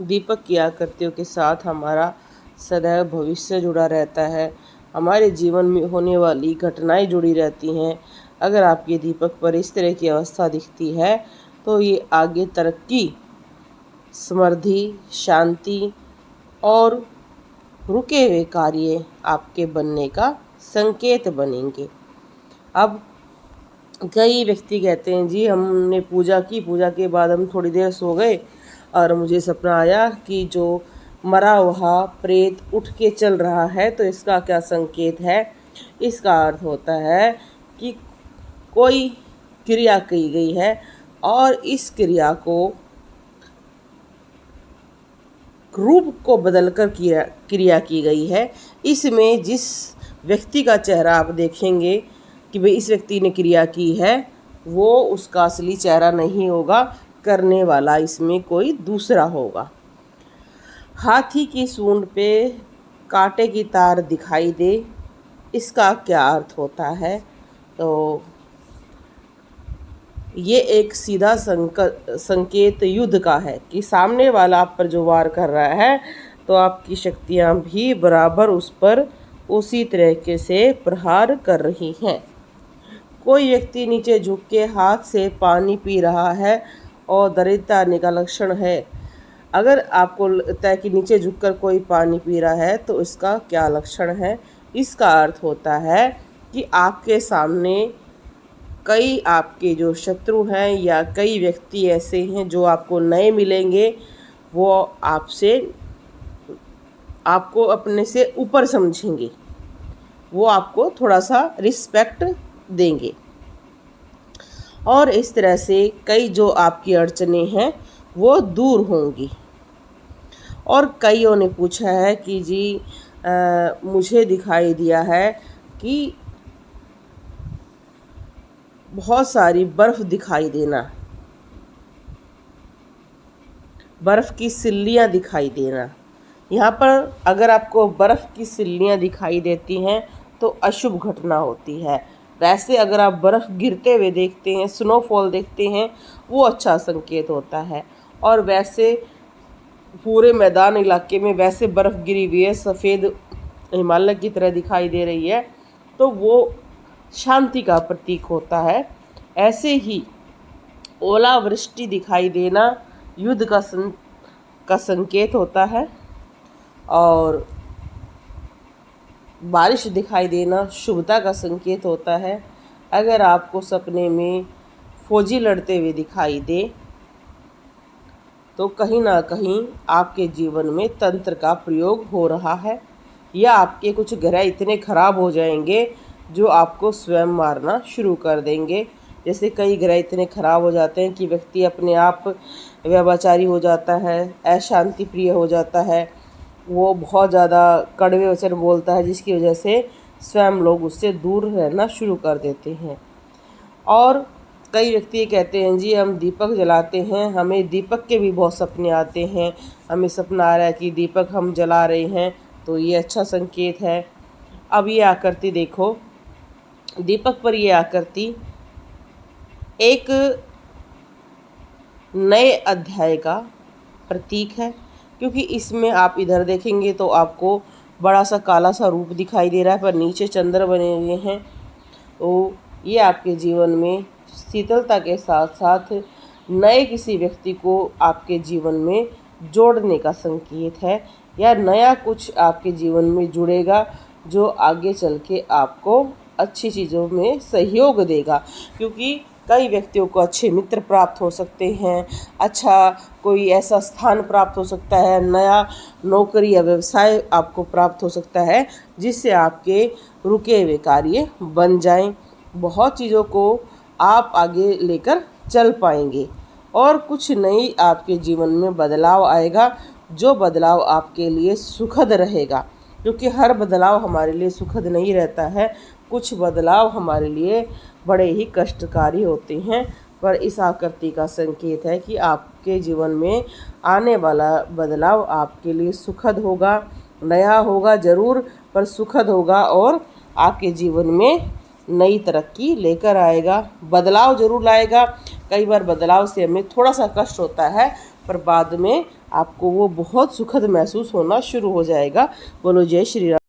दीपक की आकृतियों के साथ हमारा सदैव भविष्य जुड़ा रहता है, हमारे जीवन में होने वाली घटनाएं जुड़ी रहती हैं। अगर आपके दीपक पर इस तरह की अवस्था दिखती है तो ये आगे तरक्की, समृद्धि, शांति और रुके हुए कार्य आपके बनने का संकेत बनेंगे। अब कई व्यक्ति कहते हैं जी हमने पूजा की, पूजा के बाद हम थोड़ी देर सो गए और मुझे सपना आया कि जो मरा हुआ प्रेत उठ के चल रहा है, तो इसका क्या संकेत है? इसका अर्थ होता है कि कोई क्रिया की गई है और इस क्रिया को रूप को बदलकर क्रिया की गई है। इसमें जिस व्यक्ति का चेहरा आप देखेंगे कि भाई इस व्यक्ति ने क्रिया की है, वो उसका असली चेहरा नहीं होगा, करने वाला इसमें कोई दूसरा होगा। हाथी की सूंड पे कांटे की तार दिखाई दे, इसका क्या अर्थ होता है? तो ये एक सीधा संकेत युद्ध का है कि सामने वाला आप पर जो वार कर रहा है, तो आपकी शक्तियाँ भी बराबर उस पर उसी तरीके से प्रहार कर रही हैं। कोई व्यक्ति नीचे झुक के हाथ से पानी पी रहा है और दरिद्रता आने का लक्षण है। अगर आपको लगता है कि नीचे झुककर कोई पानी पी रहा है, तो इसका क्या लक्षण है? इसका अर्थ होता है कि आपके सामने कई आपके जो शत्रु हैं या कई व्यक्ति ऐसे हैं जो आपको नए मिलेंगे, वो आपको अपने से ऊपर समझेंगे, वो आपको थोड़ा सा रिस्पेक्ट देंगे और इस तरह से कई जो आपकी अड़चनें हैं वो दूर होंगी। और कईयों ने पूछा है कि जी मुझे दिखाई दिया है कि बहुत सारी बर्फ़ दिखाई देना, बर्फ़ की सिल्लियाँ दिखाई देना। यहाँ पर अगर आपको बर्फ़ की सिल्लियाँ दिखाई देती हैं तो अशुभ घटना होती है। वैसे अगर आप बर्फ़ गिरते हुए देखते हैं, स्नोफॉल देखते हैं, वो अच्छा संकेत होता है। और वैसे पूरे मैदान इलाके में वैसे बर्फ़ गिरी हुई है, सफ़ेद हिमालय की तरह दिखाई दे रही है, तो वो शांति का प्रतीक होता है। ऐसे ही ओलावृष्टि दिखाई देना युद्ध का संकेत होता है और बारिश दिखाई देना शुभता का संकेत होता है। अगर आपको सपने में फौजी लड़ते हुए दिखाई दे तो कहीं ना कहीं आपके जीवन में तंत्र का प्रयोग हो रहा है, या आपके कुछ ग्रह इतने खराब हो जाएंगे जो आपको स्वयं मारना शुरू कर देंगे। जैसे कई ग्रह इतने खराब हो जाते हैं कि व्यक्ति अपने आप व्यभिचारी हो जाता है, अशांति प्रिय हो जाता है, वो बहुत ज़्यादा कड़वे वचन बोलता है, जिसकी वजह से स्वयं लोग उससे दूर रहना शुरू कर देते हैं। और कई व्यक्ति कहते हैं जी हम दीपक जलाते हैं, हमें दीपक के भी बहुत सपने आते हैं, हमें सपना आ रहा है कि दीपक हम जला रहे हैं, तो ये अच्छा संकेत है। अब ये आकृति देखो, दीपक पर ये आकृति एक नए अध्याय का प्रतीक है, क्योंकि इसमें आप इधर देखेंगे तो आपको बड़ा सा काला सा रूप दिखाई दे रहा है, पर नीचे चंद्र बने हुए हैं। तो ये आपके जीवन में शीतलता के साथ साथ नए किसी व्यक्ति को आपके जीवन में जोड़ने का संकेत है, या नया कुछ आपके जीवन में जुड़ेगा जो आगे चल के आपको अच्छी चीज़ों में सहयोग देगा। क्योंकि कई व्यक्तियों को अच्छे मित्र प्राप्त हो सकते हैं, अच्छा कोई ऐसा स्थान प्राप्त हो सकता है, नया नौकरी या व्यवसाय आपको प्राप्त हो सकता है जिससे आपके रुके हुए कार्य बन जाएं। बहुत चीज़ों को आप आगे लेकर चल पाएंगे और कुछ नई आपके जीवन में बदलाव आएगा, जो बदलाव आपके लिए सुखद रहेगा। क्योंकि हर बदलाव हमारे लिए सुखद नहीं रहता है, कुछ बदलाव हमारे लिए बड़े ही कष्टकारी होते हैं। पर इस आकृति का संकेत है कि आपके जीवन में आने वाला बदलाव आपके लिए सुखद होगा, नया होगा ज़रूर, पर सुखद होगा और आपके जीवन में नई तरक्की लेकर आएगा। बदलाव ज़रूर लाएगा। कई बार बदलाव से हमें थोड़ा सा कष्ट होता है, पर बाद में आपको वो बहुत सुखद महसूस होना शुरू हो जाएगा। बोलो जय श्री राम।